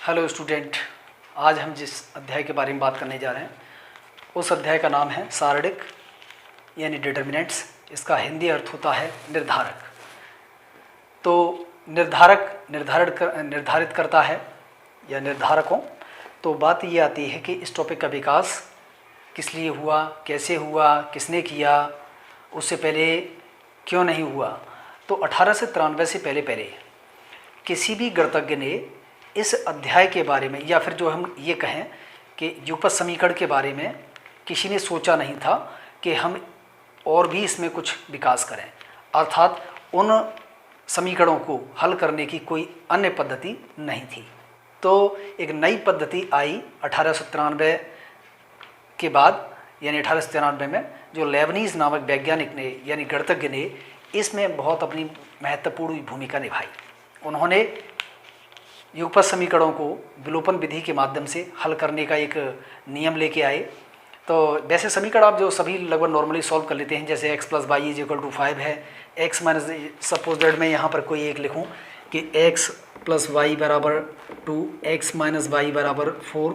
Hello student, आज हम जिस अध्याय के बारे में बात करने जा रहे हैं उस अध्याय का नाम है सारणिक यानी डिटर्मिनेंट्स। इसका हिंदी अर्थ होता है निर्धारक। तो निर्धारित करता है या निर्धारकों। तो बात ये आती है कि इस टॉपिक का विकास किस लिए हुआ, कैसे हुआ, किसने किया, उससे पहले क्यों नहीं हुआ। तो 1893 से पहले किसी भी गणितज्ञ ने इस अध्याय के बारे में या फिर जो हम ये कहें कि युगपत समीकरण के बारे में किसी ने सोचा नहीं था कि हम और भी इसमें कुछ विकास करें, अर्थात उन समीकरणों को हल करने की कोई अन्य पद्धति नहीं थी। तो एक नई पद्धति आई 1893 के बाद, यानी 1893 में जो लेबनीज नामक वैज्ञानिक ने यानी गणितज्ञ ने इसमें बहुत अपनी महत्वपूर्ण भूमिका निभाई। उन्होंने युगपत समीकरणों को विलोपन विधि के माध्यम से हल करने का एक नियम लेके आए। तो वैसे समीकरण आप जो सभी लगभग नॉर्मली सॉल्व कर लेते हैं, जैसे x + y = 5 है, x माइनस सपोज दैट मैं यहाँ पर कोई एक लिखूँ कि x + y = 2, x - y = 4।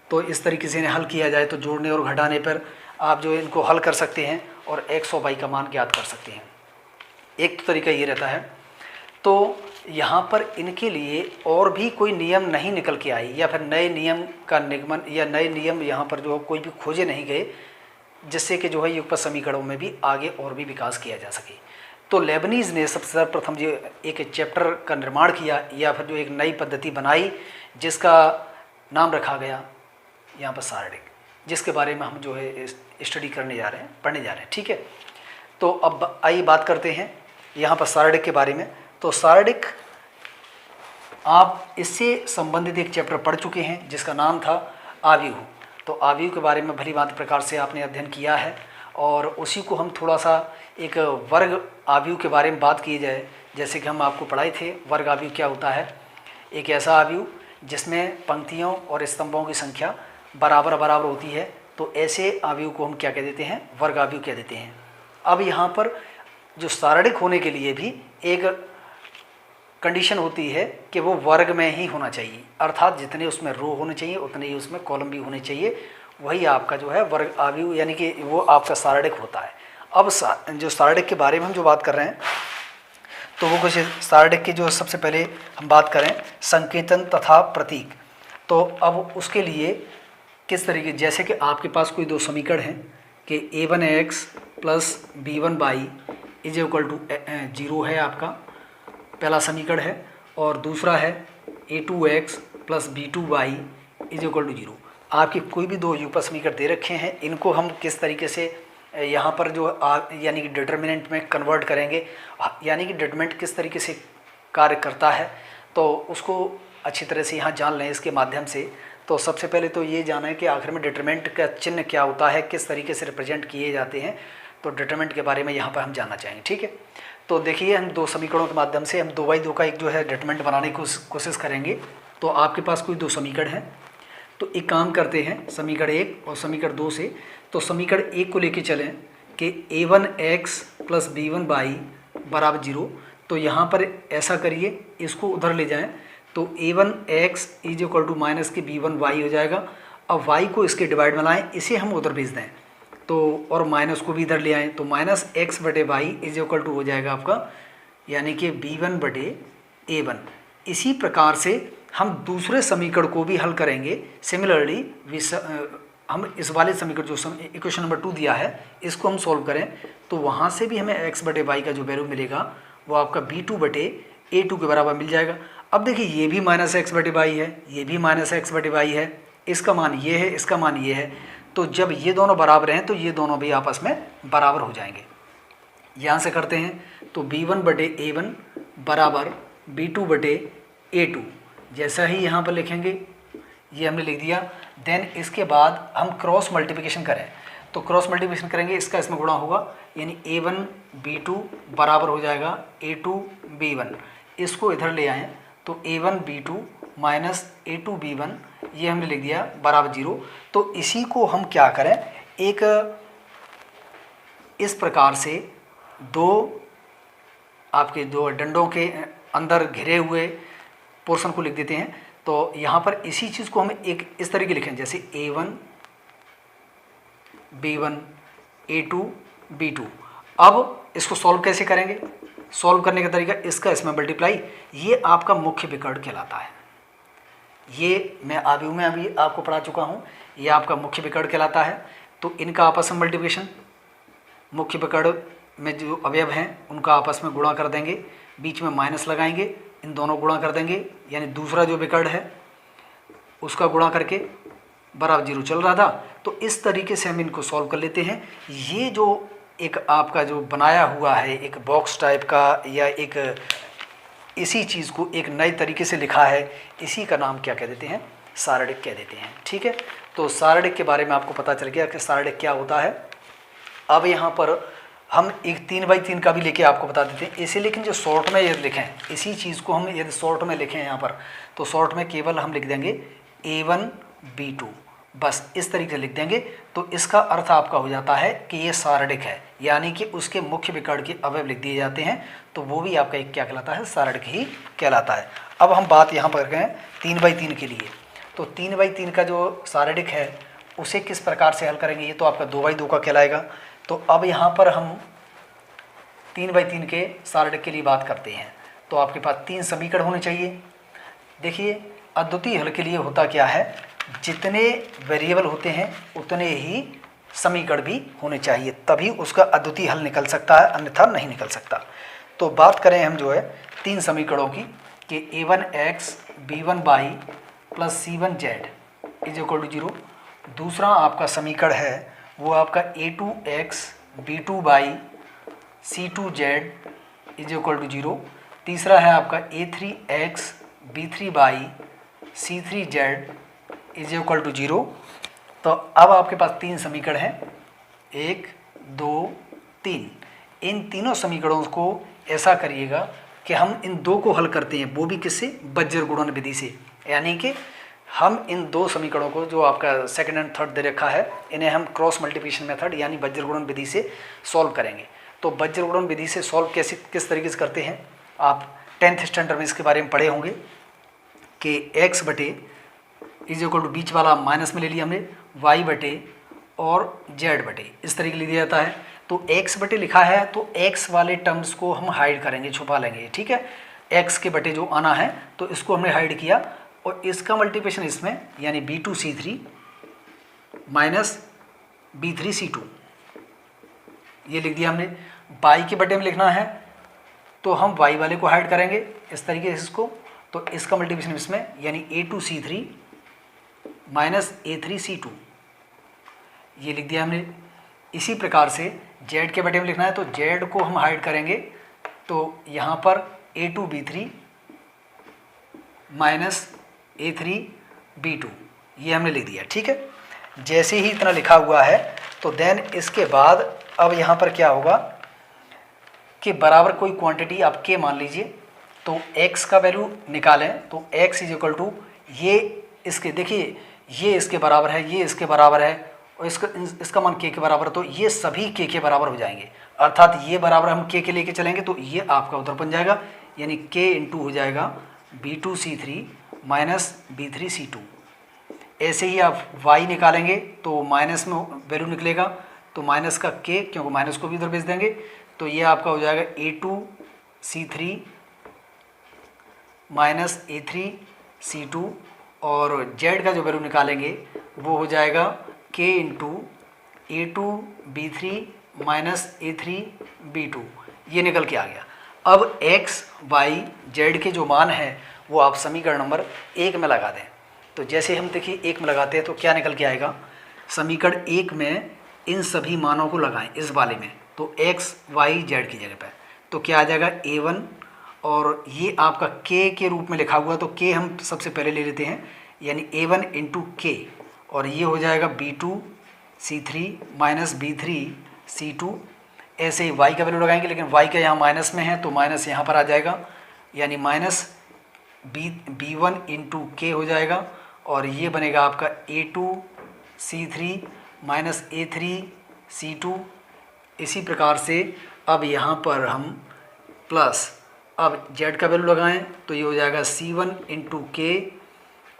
तो इस तरीके से इन्हें हल किया जाए तो जोड़ने और घटाने पर आप जो इनको हल कर सकते हैं और x और y का मान ज्ञात कर सकते हैं। एक तो तरीका ये रहता है। तो यहाँ पर इनके लिए और भी कोई नियम नहीं निकल के आई या फिर नए नियम का निगमन या नए नियम यहाँ पर जो कोई भी खोजे नहीं गए, जिससे कि जो है युगपत समीकरणों में भी आगे और भी विकास किया जा सके। तो लेबनीज ने सबसे सर्वप्रथम जो एक चैप्टर का निर्माण किया या फिर जो एक नई पद्धति बनाई जिसका नाम रखा गया यहाँ पर सारणिक, जिसके बारे में हम जो है स्टडी करने जा रहे हैं, पढ़ने जा रहे हैं। ठीक है, तो अब आइए बात करते हैं यहाँ पर सारणिक के बारे में। तो सारणिक आप इससे संबंधित एक चैप्टर पढ़ चुके हैं जिसका नाम था आव्यूह। तो आव्यूह के बारे में भली भांति प्रकार से आपने अध्ययन किया है और उसी को हम थोड़ा सा एक वर्ग आव्यूह के बारे में बात की जाए। जैसे कि हम आपको पढ़ाए थे वर्ग आव्यूह क्या होता है। एक ऐसा आव्यूह जिसमें पंक्तियों और स्तंभों की संख्या बराबर होती है, तो ऐसे आव्यूह को हम क्या कह देते हैं, वर्ग आव्यूह कह देते हैं। अब यहाँ पर जो सारणिक होने के लिए भी एक कंडीशन होती है कि वो वर्ग में ही होना चाहिए, अर्थात जितने उसमें रो होने चाहिए उतने ही उसमें कॉलम भी होने चाहिए। वही आपका जो है वर्ग आव्यूह यानी कि वो आपका सारणिक होता है। अब जो सारणिक के बारे में हम जो बात कर रहे हैं तो वो कुछ सारणिक की जो सबसे पहले हम बात करें संकेतन तथा प्रतीक। तो अब उसके लिए किस तरीके, जैसे कि आपके पास कोई दो समीकरण हैं कि a1x + b1y = 0 है, आपका पहला समीकरण है, और दूसरा है a2x + b2y = 0। आपके कोई भी दो युगपत समीकरण दे रखे हैं, इनको हम किस तरीके से यहाँ पर जो यानी कि डिटर्मिनेंट में कन्वर्ट करेंगे, यानी कि डिटर्मिनेंट किस तरीके से कार्य करता है, तो उसको अच्छी तरह से यहाँ जान लें इसके माध्यम से। तो सबसे पहले तो ये जाना है कि आखिर में डिटर्मिनेंट का चिन्ह क्या होता है, किस तरीके से रिप्रेजेंट किए जाते हैं। तो डिटर्मिनेंट के बारे में यहाँ पर हम जानना चाहेंगे। ठीक है, तो देखिए हम दो समीकरणों के माध्यम से हम 2x2 का एक जो है डिटर्मिनेंट बनाने की कोशिश करेंगे। तो आपके पास कोई दो समीकरण हैं, तो एक काम करते हैं समीकरण 1 और समीकरण 2 से। तो समीकरण 1 को लेके चलें कि a1x + b1y = 0। तो यहाँ पर ऐसा करिए, इसको उधर ले जाएं तो a1x = -b1y हो जाएगा। अब y को इसके डिवाइड में लाएँ, इसे हम उधर भेज दें तो, और माइनस को भी इधर ले आएँ तो -x/y = हो जाएगा आपका, यानी कि b1/a1। इसी प्रकार से हम दूसरे समीकरण को भी हल करेंगे। सिमिलरली हम इस वाले समीकरण जो इक्वेशन नंबर 2 दिया है इसको हम सॉल्व करें तो वहाँ से भी हमें x/y का जो वैल्यू मिलेगा वो आपका b2/a2 के बराबर मिल जाएगा। अब देखिए ये भी -x/y है, ये भी -x/y है, इसका मान ये है, इसका मान ये है। तो जब ये दोनों बराबर हैं तो ये दोनों भी आपस में बराबर हो जाएंगे। यहाँ से करते हैं तो b1/a1 = b2/a2। जैसा ही यहाँ पर लिखेंगे, ये हमने लिख दिया। देन इसके बाद हम क्रॉस मल्टीप्लिकेशन करें तो क्रॉस मल्टीप्लिकेशन करेंगे, इसका इसमें गुणा होगा, यानी a1b2 बराबर हो जाएगा a2b1। इसको इधर ले आएँ तो a1b2 - a2b1 ये हमने लिख दिया = 0। तो इसी को हम क्या करें, एक इस प्रकार से दो आपके दो डंडों के अंदर घिरे हुए पोर्शन को लिख देते हैं। तो यहाँ पर इसी चीज़ को हम एक इस तरीके लिखें, जैसे A1 B1 A2 B2। अब इसको सॉल्व कैसे करेंगे? सॉल्व करने का तरीका इसका इसमें मल्टीप्लाई, ये आपका मुख्य विकर्ण कहलाता है। ये मैं आव्यूह में अभी आपको पढ़ा चुका हूँ, ये आपका मुख्य विकर्ण कहलाता है। तो इनका आपस में मल्टीप्लिकेशन, मुख्य विकर्ण में जो अवयव हैं उनका आपस में गुणा कर देंगे, बीच में माइनस लगाएंगे, इन दोनों गुणा कर देंगे, यानी दूसरा जो विकर्ण है उसका गुणा करके बराबर 0 चल रहा था। तो इस तरीके से हम इनको सॉल्व कर लेते हैं। ये जो एक आपका जो बनाया हुआ है एक बॉक्स टाइप का, या एक इसी चीज़ को एक नए तरीके से लिखा है, इसी का नाम क्या कह देते हैं? सारणिक कह देते हैं। ठीक है, तो सारणिक के बारे में आपको पता चल गया कि सारणिक क्या होता है। अब यहाँ पर हम एक 3x3 का भी लेके आपको बता देते हैं इसे, लेकिन जो शॉर्ट में यदि लिखें इसी चीज़ को हम यदि शॉर्ट में लिखें यहाँ पर, तो शॉर्ट में केवल हम लिख देंगे A1 B2, बस इस तरीके से लिख देंगे। तो इसका अर्थ आपका हो जाता है कि ये सारणिक है, यानी कि उसके मुख्य विकर्ण के अवयव लिख दिए जाते हैं, तो वो भी आपका एक क्या कहलाता है? सारणिक ही कहलाता है। अब हम बात यहाँ पर करें 3x3 के लिए, तो 3x3 का जो सारणिक है उसे किस प्रकार से हल करेंगे? ये तो आपका 2x2 का कहलाएगा। तो अब यहाँ पर हम 3x3 के सारणिक के लिए बात करते हैं, तो आपके पास 3 समीकरण होने चाहिए। देखिए, अद्वितीय हल के लिए होता क्या है, जितने वेरिएबल होते हैं उतने ही समीकरण भी होने चाहिए, तभी उसका अद्वितीय हल निकल सकता है, अन्यथा नहीं निकल सकता। तो बात करें हम जो है 3 समीकरणों की कि A1x B1y plus C1z is equal to 0। दूसरा आपका समीकरण है वो आपका A2x B2y C2z is equal to 0। तीसरा है आपका A3x B3y C3z is equal to 0। तो अब आपके पास 3 समीकरण हैं, 1 2 3। इन तीनों समीकरणों को ऐसा करिएगा कि हम इन 2 को हल करते हैं, वो भी किससे? बज्र गुणन विधि से। यानी कि हम इन 2 समीकरणों को जो आपका सेकंड एंड थर्ड दे रखा है, इन्हें हम क्रॉस मल्टीप्लिकेशन मेथड यानी बज्र गुणन विधि से सॉल्व करेंगे। तो बज्र गुणन विधि से सॉल्व किस तरीके से करते हैं? आप 10th स्टैंडर्ड में इसके बारे में पढ़े होंगे कि x बटे इज इक्वल टू बीच वाला माइनस में ले लिया हमने, y बटे और z बटे, इस तरीके लिया जाता है। तो x बटे लिखा है तो x वाले टर्म्स को हम हाइड करेंगे, छुपा लेंगे। ठीक है, x के बटे जो आना है तो इसको हमने हाइड किया, और इसका मल्टीप्लिकेशन इसमें यानी B2C3 माइनस B3C2 ये लिख दिया हमने। y के बटे में लिखना है तो हम y वाले को हाइड करेंगे इस तरीके से इसको, तो इसका मल्टीप्लिकेशन इसमें यानी A2C3 माइनस A3C2 ये लिख दिया हमने। इसी प्रकार से z के बटे में लिखना है तो z को हम हाइड करेंगे, तो यहाँ पर A2B3 माइनस A3B2 ये हमने लिख दिया। ठीक है, जैसे ही इतना लिखा हुआ है तो देन इसके बाद अब यहाँ पर क्या होगा कि बराबर कोई क्वांटिटी आप k मान लीजिए, तो x का वैल्यू निकालें तो x इज इक्वल टू ये इसके, देखिए ये इसके बराबर है, ये इसके बराबर है, और इसका मान k के बराबर है, तो ये सभी k के बराबर हो जाएंगे। अर्थात ये बराबर हम k के लेके चलेंगे तो ये आपका उत्तर बन जाएगा, यानी k इंटू हो जाएगा B2C3 माइनस B3C2। ऐसे ही आप y निकालेंगे तो माइनस में वैल्यू निकलेगा, तो माइनस का k, क्योंकि माइनस को भी उधर भेज देंगे, तो ये आपका हो जाएगा A2C3 माइनस A3C2, और z का जो वैल्यू निकालेंगे वो हो जाएगा k into A2B3 minus A3B2 ये निकल के आ गया। अब x y z के जो मान है वो आप समीकरण नंबर 1 में लगा दें। तो जैसे हम देखिए 1 में लगाते हैं तो क्या निकल के आएगा, समीकरण 1 में इन सभी मानों को लगाएं इस वाले में, तो x y z की जगह पर, तो क्या आ जाएगा A1, और ये आपका k के रूप में लिखा हुआ, तो k हम सबसे पहले ले लेते हैं, यानी A1 इंटू k, और ये हो जाएगा B2C3 माइनस B3C2। ऐसे ही y का वैल्यू लगाएंगे, लेकिन y का यहाँ माइनस में है तो माइनस यहाँ पर आ जाएगा, यानी माइनस B1 इंटू k हो जाएगा, और ये बनेगा आपका A2C3 माइनस A3C2। इसी प्रकार से अब यहाँ पर हम प्लस अब z का वैल्यू लगाएं तो ये हो जाएगा C1 इंटू k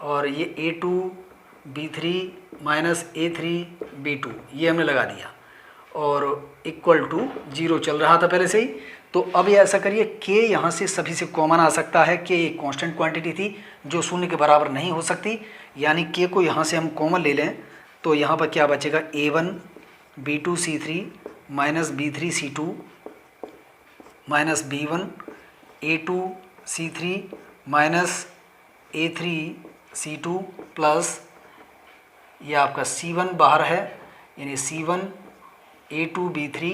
और ये A2 B3 minus A3 B2 ये हमने लगा दिया और इक्वल टू 0 चल रहा था पहले से ही। तो अब ये ऐसा करिए k यहाँ से सभी से कॉमन आ सकता है। k एक कांस्टेंट क्वांटिटी थी जो शून्य के बराबर नहीं हो सकती, यानी k को यहाँ से हम कॉमन ले लें तो यहाँ पर क्या बचेगा A1 B2 C3 minus B3 C2 minus B1 A2 C3 minus A3 C2 plus ये आपका C1 बाहर है यानी C1 A2 B3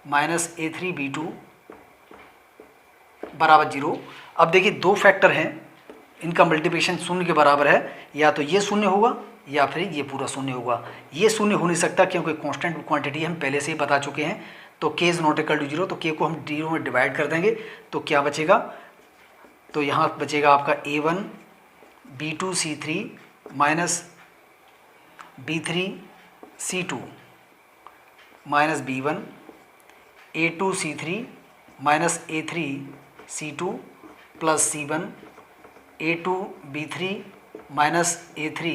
minus A3 B2 बराबर 0। अब देखिए दो फैक्टर हैं, इनका मल्टीप्लिकेशन शून्य के बराबर है, या तो ये शून्य होगा या फिर ये पूरा शून्य होगा। ये शून्य हो नहीं सकता क्योंकि कांस्टेंट क्वांटिटी हम पहले से ही बता चुके हैं। तो k is not equal to 0, तो k को हम 0 में डिवाइड कर देंगे तो क्या बचेगा, तो यहाँ बचेगा आपका A1 B2 C3 minus B3 C2 minus B1 A2 C3 minus A3 C2 plus C1 A2 B3 minus A3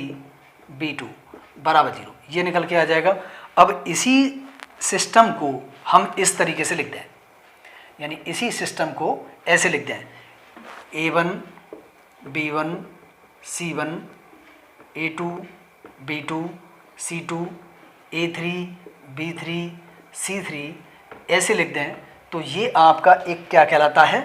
B2 बराबर 0। ये निकल के आ जाएगा। अब इसी सिस्टम को हम इस तरीके से लिख दें, यानी इसी सिस्टम को ऐसे लिख दें A1 B1 C1 A2 B2 C2 A3 B3 C3 ऐसे लिख दें तो ये आपका एक क्या कहलाता है,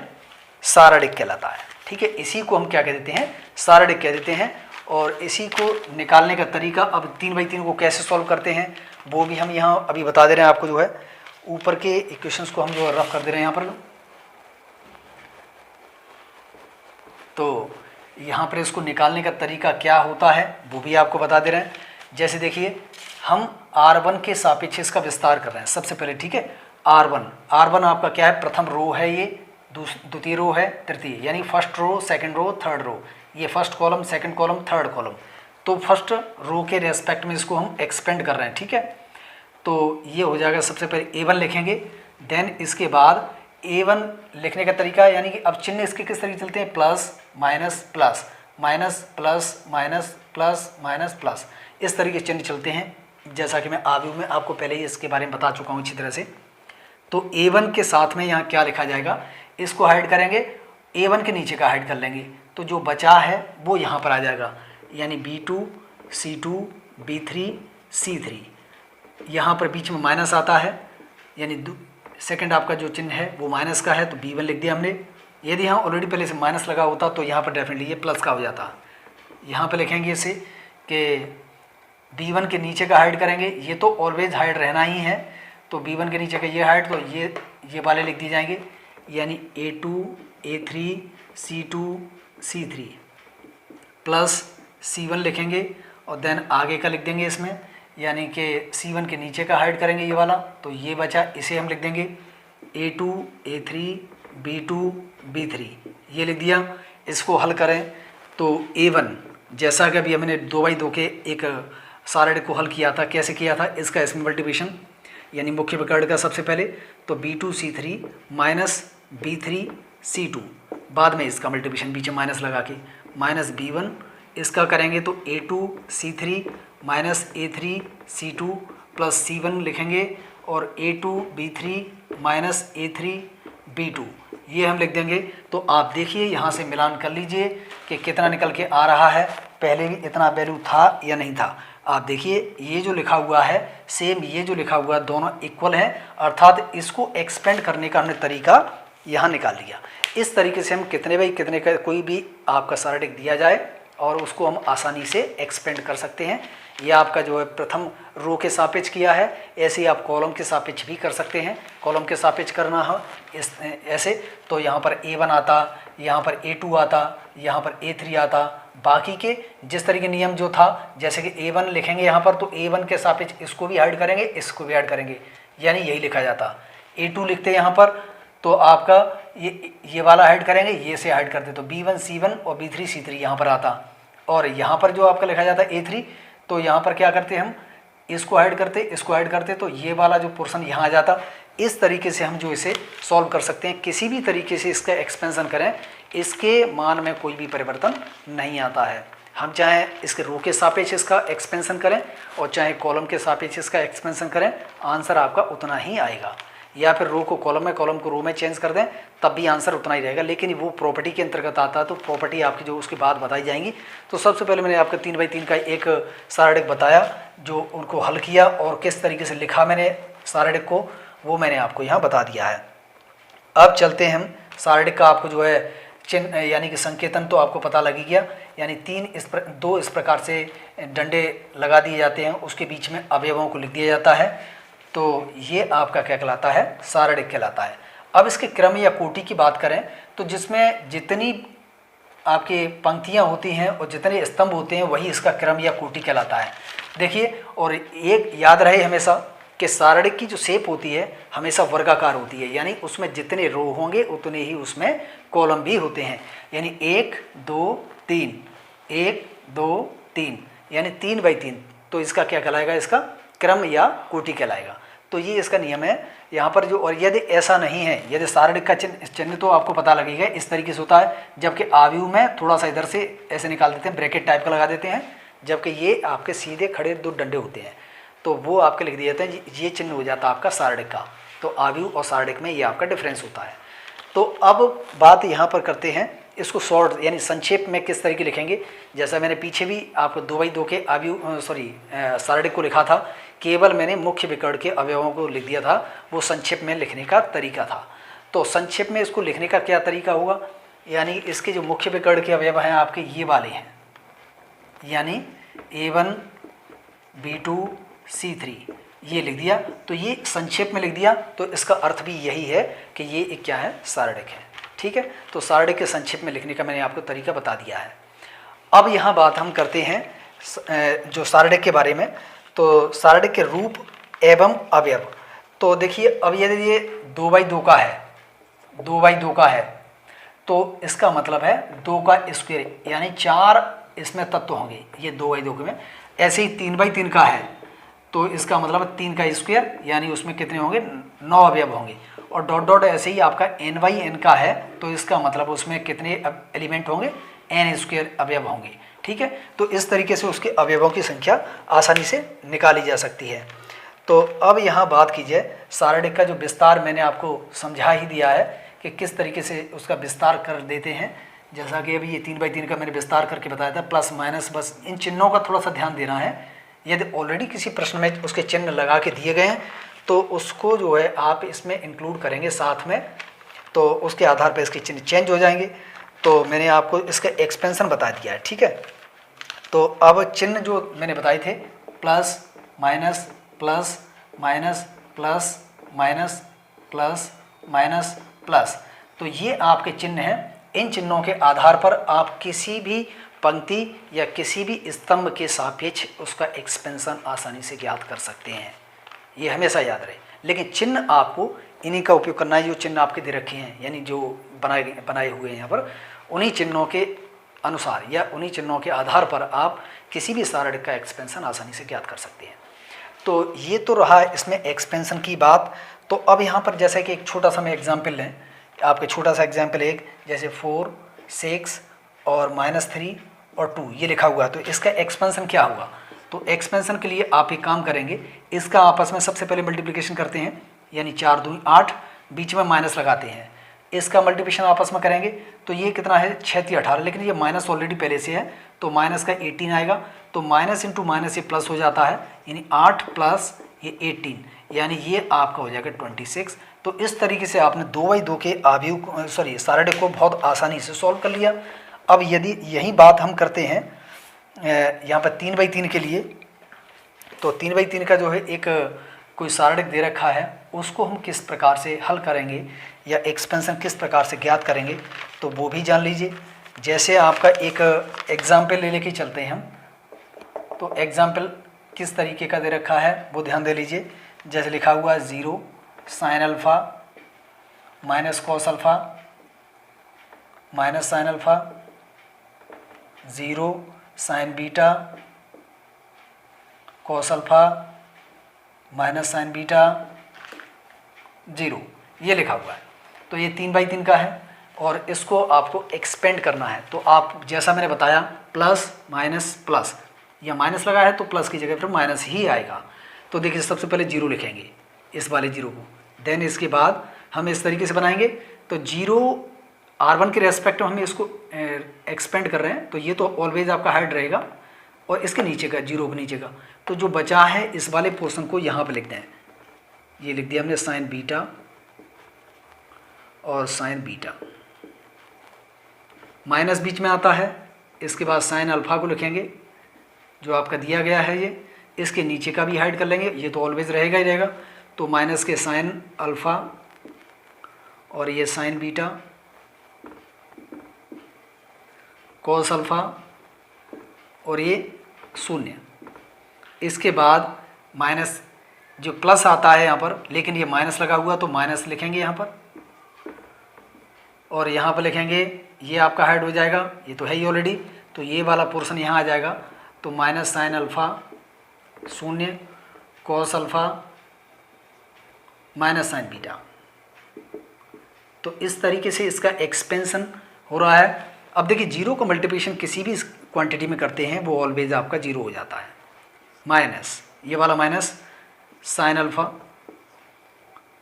सारणिक कहलाता है। ठीक है, इसी को हम क्या कह देते हैं, सारणिक कह देते हैं। और इसी को निकालने का तरीका, अब 3/3 को कैसे सॉल्व करते हैं वो भी हम यहाँ अभी बता दे रहे हैं आपको। जो है ऊपर के इक्वेशंस को हम जो रफ कर दे रहे हैं यहाँ पर, तो यहाँ पर इसको निकालने का तरीका क्या होता है वो भी आपको बता दे रहे हैं। जैसे देखिए हम R1 के सापेक्ष इसका विस्तार कर रहे हैं सबसे पहले। ठीक है, R1 आपका क्या है, प्रथम रो है, ये द्वितीय रो है, तृतीय, यानी first row second row third row, ये first column second column third column. तो फर्स्ट रो के रेस्पेक्ट में इसको हम एक्सपेंड कर रहे हैं। ठीक है, तो ये हो जाएगा, सबसे पहले A1 लिखेंगे, देन इसके बाद A1 लिखने का तरीका, यानी कि अब चिन्ह इसके किस तरीके चलते हैं, plus minus plus minus plus minus plus minus plus, इस तरीके चिन्ह चलते हैं, जैसा कि मैं आव्यूह में आपको पहले ही इसके बारे में बता चुका हूँ अच्छी तरह से। तो A1 के साथ में यहाँ क्या लिखा जाएगा, इसको हाइड करेंगे, A1 के नीचे का हाइड कर लेंगे, तो जो बचा है वो यहाँ पर आ जाएगा, यानी B2 C2 B3 C3। यहाँ पर बीच में माइनस आता है, यानी सेकंड आपका जो चिन्ह है वो माइनस का है, तो B1 लिख दिया हमने। यदि यहाँ ऑलरेडी पहले से माइनस लगा होता तो यहाँ पर डेफिनेटली ये प्लस का हो जाता। यहाँ पर लिखेंगे इसे कि B1 के नीचे का हाइड करेंगे, ये तो ऑलवेज हाइड रहना ही है, तो B1 के नीचे का ये हाइड, तो ये वाले लिख दिए जाएंगे, यानी A2 A3 C2 C3 plus C1 लिखेंगे और देन आगे का लिख देंगे इसमें, यानी कि C1 के नीचे का हाइड करेंगे ये वाला, तो ये बचा, इसे हम लिख देंगे A2 A3 B2 B3, ये लिख दिया। इसको हल करें तो A1, जैसा कि अभी हमने 2/2 के एक सारणिक को हल किया था, कैसे किया था, इसका इसमें मल्टीप्लिकेशन, यानी मुख्य विकर्ण का सबसे पहले तो B2 C3 minus B3 C2, बाद में इसका मल्टीप्लिकेशन बीच में माइनस लगा के, माइनस B1 इसका करेंगे तो A2 C3 minus A3 C2 plus C1 लिखेंगे और A2 B3 minus A3 B2 ये हम लिख देंगे। तो आप देखिए यहाँ से मिलान कर लीजिए कि कितना निकल के आ रहा है, पहले भी इतना वैल्यू था या नहीं था। आप देखिए ये जो लिखा हुआ है सेम ये जो लिखा हुआ है, दोनों इक्वल हैं, अर्थात इसको एक्सपेंड करने का हमने तरीका यहाँ निकाल लिया। इस तरीके से हम कितने बाई कितने का कोई भी आपका सारणिक दिया जाए और उसको हम आसानी से एक्सपेंड कर सकते हैं। यह आपका जो है प्रथम रो के सापेक्ष किया है, ऐसे ही आप कॉलम के सापेक्ष भी कर सकते हैं। कॉलम के सापेक्ष करना है इस ऐसे, तो यहाँ पर A1 आता, यहाँ पर A2 आता, यहाँ पर A3 आता, बाकी के जिस तरीके नियम जो था, जैसे कि A1 लिखेंगे यहाँ पर तो A1 के सापेक्ष इसको भी ऐड करेंगे, इसको भी ऐड करेंगे, यानी यही लिखा जाता। A2 लिखते हैं यहाँ पर तो आपका ये वाला ऐड करेंगे, ये से ऐड करते तो B1 C1 और B3 C3 यहाँ पर आता। और यहाँ पर जो आपका लिखा जाता है A3, तो यहाँ पर क्या करते हम, इसको ऐड करते, इसको ऐड करते, तो ये वाला जो पोर्शन यहाँ आ जाता। इस तरीके से हम जो इसे सॉल्व कर सकते हैं। किसी भी तरीके से इसका एक्सपेंशन करें, इसके मान में कोई भी परिवर्तन नहीं आता है। हम चाहे इसके रो के सापेक्ष इसका एक्सपेंशन करें और चाहे कॉलम के सापेक्ष इसका एक्सपेंशन करें, आंसर आपका उतना ही आएगा। या फिर रो को कॉलम में, कॉलम को रो में चेंज कर दें तब भी आंसर उतना ही रहेगा, लेकिन वो प्रॉपर्टी के अंतर्गत आता है। तो प्रॉपर्टी आपकी जो उसकी बात बताई जाएंगी। तो सबसे पहले मैंने आपका 3x3 का एक सारडिक बताया, जो उनको हल किया और किस तरीके से लिखा मैंने सारडिक को, वो मैंने आपको यहाँ बता दिया है। अब चलते हैं हम सारडिक का, आपको जो है चिन्ह यानी कि संकेतन तो आपको पता लग ही गया। यानी दो इस प्रकार से डंडे लगा दिए जाते हैं, उसके बीच में अवयवों को लिख दिया जाता है। तो ये आपका क्या कहलाता है, सारडिक कहलाता है। अब इसके क्रम या कोटि की बात करें तो जिसमें जितनी आपकी पंक्तियां होती हैं और जितने स्तंभ होते हैं वही इसका क्रम या कोटि कहलाता है। देखिए, और एक याद रहे हमेशा कि सारडिक की जो शेप होती है हमेशा वर्गाकार होती है, यानी उसमें जितने रो होंगे उतने ही उसमें कॉलम भी होते हैं। यानी 1 2 3 1 2 3 यानी 3x3। तो इसका क्या कहलाएगा, इसका क्रम या कोटि कहलाएगा। तो ये इसका नियम है यहाँ पर जो। और यदि ऐसा नहीं है, यदि सारडिक का चिन्ह तो आपको पता लगेगा इस तरीके से होता है, जबकि आव्यूह में थोड़ा सा इधर से ऐसे निकाल देते हैं, ब्रैकेट टाइप का लगा देते हैं, जबकि ये आपके सीधे खड़े 2 डंडे होते हैं तो वो आपके लिख दिए जाते हैं। ये चिन्ह हो जाता है आपका सारडिक का। तो आव्यूह और सारडिक में ये आपका डिफरेंस होता है। तो अब बात यहाँ पर करते हैं इसको शॉर्ट यानी संक्षेप में किस तरीके लिखेंगे। जैसा मैंने पीछे भी आपको 2x2 के आव्यूह सारडिक को लिखा था, केवल मैंने मुख्य विकर्ण के अवयवों को लिख दिया था, वो संक्षेप में लिखने का तरीका था। तो संक्षेप में इसको लिखने का क्या तरीका होगा, यानी इसके जो मुख्य विकर्ण के अवयव हैं आपके ये वाले हैं, यानी A1 B2 C3 ये लिख दिया। तो ये संक्षेप में लिख दिया, तो इसका अर्थ भी यही है कि ये एक क्या है, सारडिक है। ठीक है, तो सारडिक के संक्षेप में लिखने का मैंने आपको तरीका बता दिया है। अब यहाँ बात हम करते हैं जो सारडिक के बारे में। तो सारडिक के रूप एवं अवयव। तो देखिए, अब यदि ये 2x2 का है, 2x2 का है तो इसका मतलब है 2 का स्क्वायर, यानी 4 इसमें तत्व होंगे ये 2x2 में। ऐसे ही 3x3 का है तो इसका मतलब है 3 का स्क्वायर, यानी उसमें कितने होंगे, 9 अवयव होंगे। और डॉट डॉट ऐसे ही आपका n/n का है तो इसका मतलब उसमें कितने एलिमेंट होंगे, n² अवयव होंगे। ठीक है, तो इस तरीके से उसके अवयवों की संख्या आसानी से निकाली जा सकती है। तो अब यहाँ बात कीजिए सारडिक का जो विस्तार, मैंने आपको समझा ही दिया है कि किस तरीके से उसका विस्तार कर देते हैं। जैसा कि अभी ये 3x3 का मैंने विस्तार करके बताया था, प्लस माइनस, बस इन चिन्हों का थोड़ा सा ध्यान देना है। यदि ऑलरेडी किसी प्रश्न में उसके चिन्ह लगा के दिए गए हैं तो उसको जो है आप इसमें इंक्लूड करेंगे साथ में, तो उसके आधार पर इसके चिन्ह चेंज हो जाएंगे। तो मैंने आपको इसका एक्सपेंशन बता दिया है। ठीक है, तो अब चिन्ह जो मैंने बताए थे, plus minus plus minus plus minus plus minus plus, तो ये आपके चिन्ह हैं। इन चिन्हों के आधार पर आप किसी भी पंक्ति या किसी भी स्तंभ के सापेक्ष उसका एक्सपेंशन आसानी से ज्ञात कर सकते हैं, ये हमेशा याद रहे। लेकिन चिन्ह आपको इन्हीं का उपयोग करना है जो चिन्ह आपके दे रखे हैं, यानी जो बनाए हुए हैं यहाँ पर, उन्हीं चिन्हों के अनुसार या उन्हीं चिन्हों के आधार पर आप किसी भी सारडिक का एक्सपेंशन आसानी से ज्ञात कर सकते हैं। तो ये तो रहा इसमें एक्सपेंशन की बात। तो अब यहाँ पर जैसे कि एक छोटा सा मैं एग्जाम्पल लें, आपके छोटा सा एग्जाम्पल एक, जैसे 4 6 और -3 और 2 ये लिखा हुआ है, तो इसका एक्सपेंशन क्या होगा। तो एक्सपेंशन के लिए आप एक काम करेंगे, इसका आपस में सबसे पहले मल्टीप्लिकेशन करते हैं, यानी 4 दूनी 8, बीच में माइनस लगाते हैं, इसका मल्टीप्लिकेशन आपस में करेंगे तो ये कितना है, 6 3 18, लेकिन ये माइनस ऑलरेडी पहले से है तो माइनस का 18 आएगा। तो माइनस इंटू माइनस ये प्लस हो जाता है, यानी 8 प्लस ये 18, यानी ये आपका हो जाएगा 26। तो इस तरीके से आपने 2x2 के आव्यूह सारडिक को बहुत आसानी से सॉल्व कर लिया। अब यदि यही बात हम करते हैं यहाँ पर 3x3 के लिए, तो 3x3 का जो है एक कोई सारडिक दे रखा है, उसको हम किस प्रकार से हल करेंगे या एक्सपेंशन किस प्रकार से ज्ञात करेंगे तो वो भी जान लीजिए। जैसे आपका एक एग्जाम्पल ले लेके चलते हैं हम, तो एग्जाम्पल किस तरीके का दे रखा है वो ध्यान दे लीजिए। जैसे लिखा हुआ है 0 sin alpha minus cos alpha minus sine alpha, 0 sin beta cos alpha minus sign beta 0, ये लिखा हुआ है। तो ये 3x3 का है। और इसको आपको एक्सपेंड करना है। तो आप जैसा मैंने बताया प्लस माइनस प्लस, या माइनस लगा है तो प्लस की जगह फिर माइनस ही आएगा। तो देखिए सबसे पहले जीरो लिखेंगे, इस वाले जीरो को, देन इसके बाद हम इस तरीके से बनाएंगे। तो जीरो R1 के रेस्पेक्ट में हम इसको एक्सपेंड कर रहे हैं, तो ये तो ऑलवेज आपका हाइड रहेगा और इसके नीचे का, जीरो के नीचे का। तो जो बचा है इस वाले पोर्शन को यहाँ पे लिखते हैं, ये लिख दिया हमने साइन बीटा और साइन बीटा, माइनस बीच में आता है। इसके बाद साइन अल्फा को लिखेंगे जो आपका दिया गया है, ये इसके नीचे का भी हाइड कर लेंगे, ये तो ऑलवेज रहेगा ही रहेगा। तो माइनस के साइन अल्फा और ये साइन बीटा कॉस अल्फा और ये शून्य। इसके बाद माइनस जो प्लस आता है यहाँ पर, लेकिन ये माइनस लगा हुआ तो माइनस लिखेंगे यहाँ पर, और यहाँ पर लिखेंगे ये आपका हाइड हो जाएगा, ये तो है ही ऑलरेडी, तो ये वाला पोर्शन यहाँ आ जाएगा। तो माइनस साइन अल्फा शून्य cos alpha minus sign beta. तो इस तरीके से इसका एक्सपेंशन हो रहा है। अब देखिए जीरो का मल्टीप्लिकेशन किसी भी क्वांटिटी में करते हैं वो ऑलवेज आपका जीरो हो जाता है। माइनस ये वाला माइनस साइन अल्फा,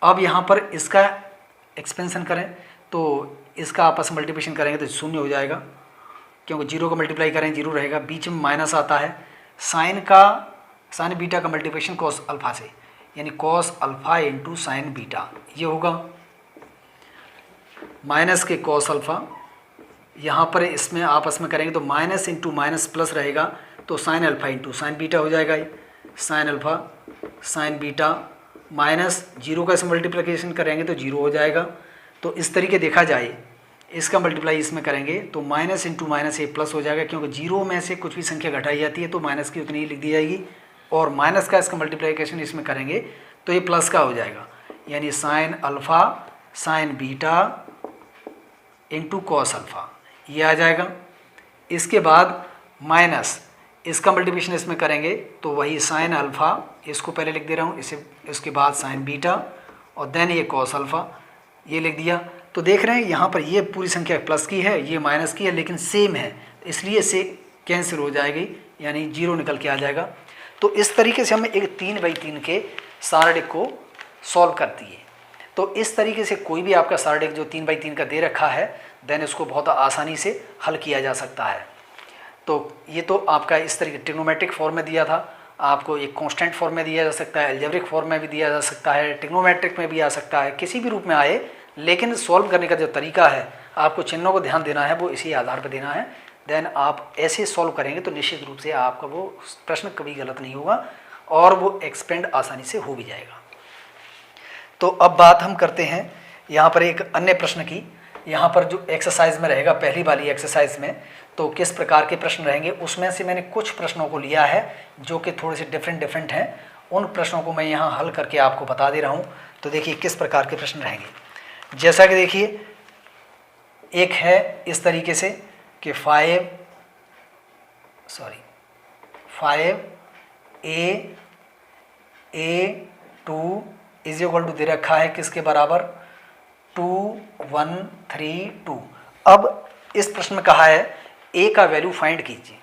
अब यहाँ पर इसका एक्सपेंशन करें तो इसका आपस में मल्टीप्लिकेशन करेंगे तो शून्य हो जाएगा, क्योंकि जीरो का मल्टीप्लाई करें जीरो रहेगा, बीच में माइनस आता है। साइन बीटा का मल्टीप्लिकेशन कॉस अल्फा से, यानी cos alpha into sine beta, ये होगा माइनस के कॉस अल्फा। यहाँ पर इसमें आपस में करेंगे तो माइनस इंटू माइनस प्लस रहेगा, तो sine alpha into sine beta हो जाएगा। ये sine alpha sign beta minus zero का इस मल्टीप्लिकेशन करेंगे तो जीरो हो जाएगा। तो इस तरीके देखा जाए इसका मल्टीप्लाई इसमें करेंगे तो माइनस इंटू माइनस ये प्लस हो जाएगा, क्योंकि जीरो में से कुछ भी संख्या घटाई जाती है तो माइनस की उतनी ही लिख दी जाएगी, और माइनस का इसका मल्टीप्लिकेशन इसमें करेंगे तो ये प्लस का हो जाएगा, यानी sine alpha sign beta into cos alpha, ये आ जाएगा। इसके बाद माइनस इसका मल्टीप्लिकेशन इसमें करेंगे तो वही साइन अल्फा, इसको पहले लिख दे रहा हूँ, इसे इसके बाद साइन बीटा और देन ये कॉस अल्फा, ये लिख दिया। तो देख रहे हैं यहाँ पर ये पूरी संख्या प्लस की है, ये माइनस की है, लेकिन सेम है, इसलिए से कैंसिल हो जाएगी, यानी जीरो निकल के आ जाएगा। तो इस तरीके से हम एक 3/3 के सारडिक को सॉल्व करती है। तो इस तरीके से कोई भी आपका सारडिक जो 3/3 का दे रखा है, देन इसको बहुत आसानी से हल किया जा सकता है। तो ये तो आपका इस तरीके ट्रिग्नोमेट्रिक फॉर्म में दिया था, आपको एक कांस्टेंट फॉर्म में दिया जा सकता है, अलजेब्रिक फॉर्म में भी दिया जा सकता है, ट्रिग्नोमेट्रिक में भी आ सकता है, किसी भी रूप में आए, लेकिन सॉल्व करने का जो तरीका है आपको चिन्हों को ध्यान देना है, वो इसी आधार पर देना है। देन आप ऐसे सॉल्व करेंगे तो निश्चित रूप से आपका वो प्रश्न कभी गलत नहीं होगा और वो एक्सपेंड आसानी से हो भी जाएगा। तो अब बात हम करते हैं यहाँ पर एक अन्य प्रश्न की। यहाँ पर जो एक्सरसाइज में रहेगा, पहली वाली एक्सरसाइज में तो किस प्रकार के प्रश्न रहेंगे, उसमें से मैंने कुछ प्रश्नों को लिया है जो कि थोड़े से डिफरेंट हैं। उन प्रश्नों को मैं यहाँ हल करके आपको बता दे रहा हूँ। तो देखिए किस प्रकार के प्रश्न रहेंगे। जैसा कि देखिए एक है इस तरीके से कि 5a2 इज इक्वल टू दे रखा है किसके बराबर 2 1 3 2। अब इस प्रश्न में कहा है a का वैल्यू फाइंड कीजिए।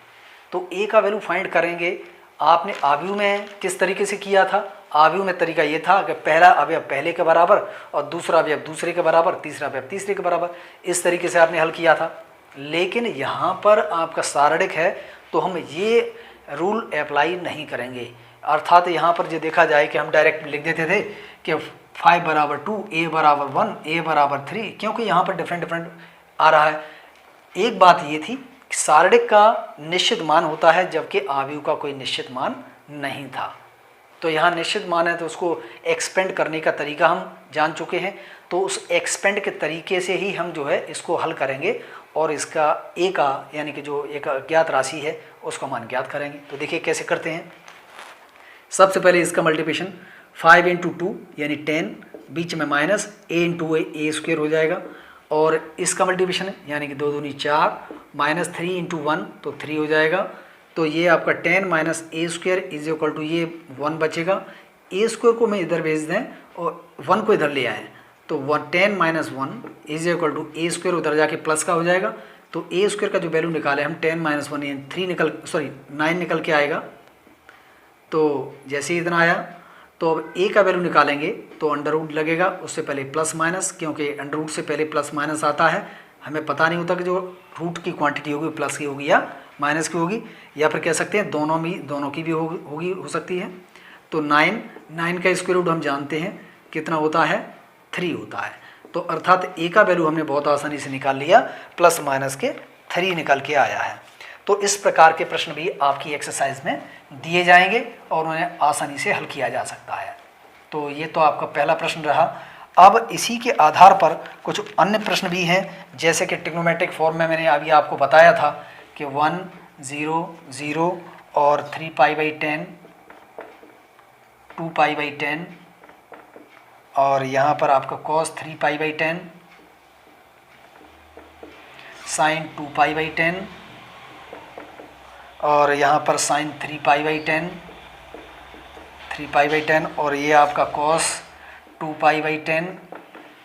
तो a का वैल्यू फाइंड करेंगे, आपने आव्यूह में किस तरीके से किया था। आव्यूह में तरीका ये था कि पहला अवयव पहले के बराबर और दूसरा अवयव दूसरे के बराबर, तीसरा अवयव तीसरे के बराबर, इस तरीके से आपने हल किया था। लेकिन यहाँ पर आपका सारडिक है तो हम ये रूल अप्लाई नहीं करेंगे। अर्थात यहाँ पर जो देखा जाए कि हम डायरेक्ट लिख देते थे कि 5 बराबर 2, a बराबर 1, a बराबर 3, क्योंकि यहाँ पर डिफरेंट आ रहा है। एक बात ये थी कि सारडिक का निश्चित मान होता है जबकि आव्यूह का कोई निश्चित मान नहीं था। तो यहाँ निश्चित मान है तो उसको एक्सपेंड करने का तरीका हम जान चुके हैं। तो उस एक्सपेंड के तरीके से ही हम जो है इसको हल करेंगे और इसका a का यानी कि जो एक अज्ञात राशि है उसका मान ज्ञात करेंगे। तो देखिए कैसे करते हैं। सबसे पहले इसका मल्टीप्लिकेशन 5 × 2 यानी 10, बीच में माइनस a × a स्क्वायर हो जाएगा, और इसका मल्टीप्लिकेशन यानी कि 2 दूनी 4, माइनस 3 × 1 तो 3 हो जाएगा। तो ये आपका 10 minus a square is equal to ये 1 बचेगा। a स्क्वायर को मैं इधर भेज दें और 1 को इधर ले आएँ तो 10 - 1 is equal to a square, उधर जाके प्लस का हो जाएगा, तो ए स्क्वायर का जो वैल्यू निकाले हम 10 - 1 यानी 9 निकल के आएगा। तो जैसे ही इतना आया तो अब ए का वैल्यू निकालेंगे तो अंडर रूट लगेगा, उससे पहले प्लस माइनस, क्योंकि अंडर रूट से पहले प्लस माइनस आता है, हमें पता नहीं होता कि जो रूट की क्वांटिटी होगी प्लस की होगी या माइनस की होगी, या फिर कह सकते हैं दोनों की भी होगी हो सकती है। तो 9 का स्क्वायर रूट हम जानते हैं कितना होता है, 3 होता है। तो अर्थात ए का वैल्यू हमने बहुत आसानी से निकाल लिया, प्लस माइनस के 3 निकल के आया है। तो इस प्रकार के प्रश्न भी आपकी एक्सरसाइज में दिए जाएंगे और उन्हें आसानी से हल किया जा सकता है। तो ये तो आपका पहला प्रश्न रहा। अब इसी के आधार पर कुछ अन्य प्रश्न भी हैं, जैसे कि ट्रिग्नोमेट्रिक फॉर्म में मैंने अभी आपको बताया था कि 1 0 0 और 3π/10 2π/10 और यहाँ पर आपका cos 3π/10 sin 2π/10 और यहाँ पर sin 3π/10 और ये आपका cos 2π/10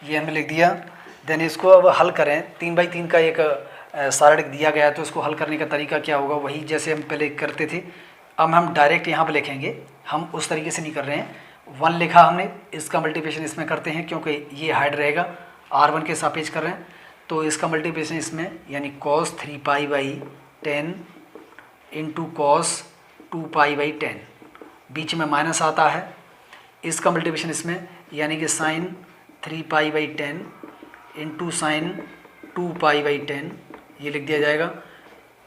ये हमने लिख दिया। देन इसको अब हल करें, 3/3 का एक सारणिक दिया गया है, तो इसको हल करने का तरीका क्या होगा, वही जैसे हम पहले करते थे। अब हम डायरेक्ट यहाँ पर लिखेंगे, हम उस तरीके से नहीं कर रहे हैं। 1 लिखा हमने, इसका मल्टीप्लिकेशन इसमें करते हैं क्योंकि ये हाइड रहेगा, R1 के सापेक्ष कर रहे हैं, तो इसका मल्टीप्लिकेशन इसमें यानी cos 3π/10 इंटू cos 2π/10, बीच में माइनस आता है, इसका मल्टीप्लिकेशन इसमें यानी कि sin 3π/10 इंटू sin 2π/10 ये लिख दिया जाएगा।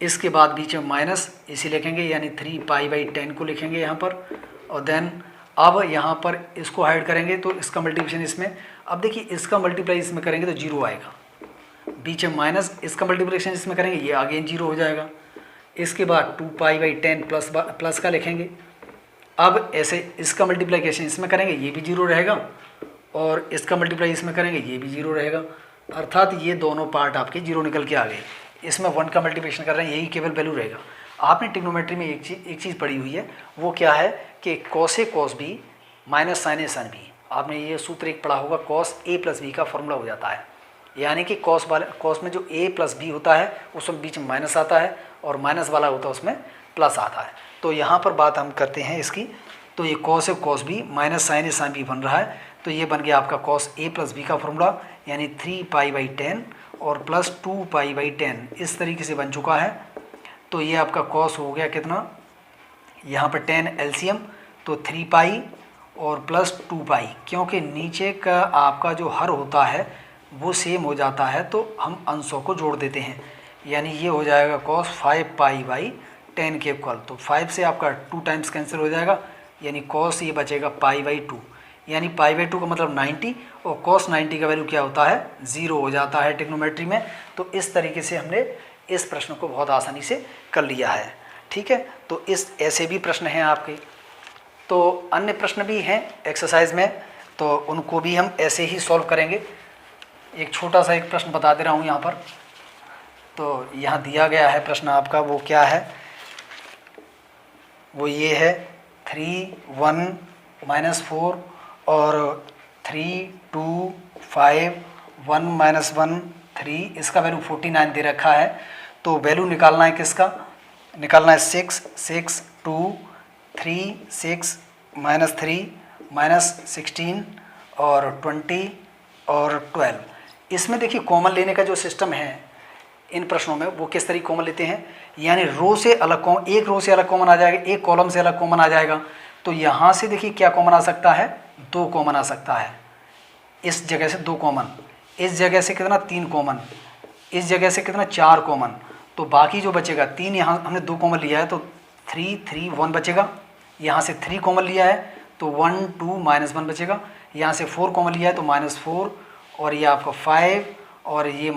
इसके बाद बीच में माइनस इसी लिखेंगे यानी 3π/10 को लिखेंगे यहाँ पर, और देन अब यहाँ पर इसको हाइड करेंगे तो इसका मल्टीप्लिकेशन इसमें, अब देखिए इसका मल्टीप्लाई इसमें करेंगे तो 0 आएगा, बीच में माइनस, इसका मल्टीप्लिकेशन इसमें करेंगे ये अगेन 0 हो जाएगा। इसके बाद 2π/10 प्लस का लिखेंगे, अब ऐसे इसका मल्टीप्लिकेशन इसमें करेंगे ये भी 0 रहेगा, और इसका मल्टीप्लाई इसमें करेंगे ये भी 0 रहेगा, अर्थात ये दोनों पार्ट आपके 0 निकल के आ गए। इसमें 1 का मल्टीप्लिकेशन कर रहे हैं, यही केवल वैल्यू रहेगा। आपने ट्रिग्नोमेट्री में एक चीज़ पढ़ी हुई है, वो क्या है कि cos A cos B minus sin A sin B, आपने ये सूत्र एक पढ़ा होगा, cos A + B का फॉर्मूला हो जाता है, यानी कि cos में जो A + B होता है उसमें बीच में माइनस आता है, और माइनस वाला होता है उसमें प्लस आता है। तो यहाँ पर बात हम करते हैं इसकी, तो ये cos A cos B minus sin A sin B बन रहा है, तो ये बन गया आपका cos A + B का फॉर्मूला, यानी 3π/10 और प्लस 2π/10 इस तरीके से बन चुका है। तो ये आपका cos हो गया कितना, यहाँ पर 10 LCM, तो 3π और प्लस 2π, क्योंकि नीचे का आपका जो हर होता है वो सेम हो जाता है, तो हम अंशों को जोड़ देते हैं, यानी ये हो जाएगा cos 5π/10 के इक्वल। तो 5 से आपका 2 टाइम्स कैंसिल हो जाएगा, यानी cos ये बचेगा π/2, यानी π/2 का मतलब 90, और cos 90 का वैल्यू क्या होता है, 0 हो जाता है ट्रिग्नोमेट्री में। तो इस तरीके से हमने इस प्रश्न को बहुत आसानी से कर लिया है। ठीक है, तो इस ऐसे भी प्रश्न हैं आपके, तो अन्य प्रश्न भी हैं एक्सरसाइज में, तो उनको भी हम ऐसे ही सॉल्व करेंगे। एक छोटा सा एक प्रश्न बता दे रहा हूँ यहाँ पर, तो यहाँ दिया गया है प्रश्न आपका, वो क्या है, वो ये है 3 1 - 4 और 3 2 5 1 - 1 3, इसका वैल्यू 49 दे रखा है। तो वैल्यू निकालना है किसका, निकालना है 6 6 2 3 6 -3 -16 और 20 और 12। इसमें देखिए कॉमन लेने का जो सिस्टम है इन प्रश्नों में, वो किस तरीके कॉमन लेते हैं, यानी रो से अलग कॉमन, एक रो से अलग कॉमन आ जाएगा, एक कॉलम से अलग कॉमन आ जाएगा। तो यहाँ से देखिए क्या कॉमन आ सकता है, 2 कॉमन आ सकता है, इस जगह से 2 कॉमन, इस जगह से कितना 3 कॉमन, इस जगह से कितना 4 कॉमन, तो बाकी जो बचेगा 3, यहाँ हमने 2 कॉमन लिया है तो 3 3 1 बचेगा, यहाँ से 3 कॉमन लिया है तो 1 2 -1 बचेगा, यहाँ से 4 कॉमन लिया है तो -4, और ये आपका 5 और ये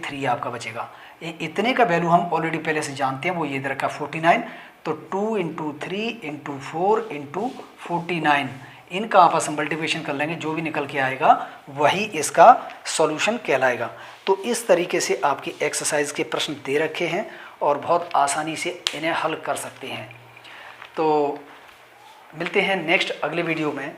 3 आपका बचेगा। इतने का वैल्यू हम ऑलरेडी पहले से जानते हैं, वो ये दे रखा 49, तो 2 × 3 × 4 × 49, इनका आपस में मल्टीप्लिकेशन कर लेंगे, जो भी निकल के आएगा वही इसका सॉल्यूशन कहलाएगा। तो इस तरीके से आपकी एक्सरसाइज के प्रश्न दे रखे हैं और बहुत आसानी से इन्हें हल कर सकते हैं। तो मिलते हैं नेक्स्ट अगले वीडियो में।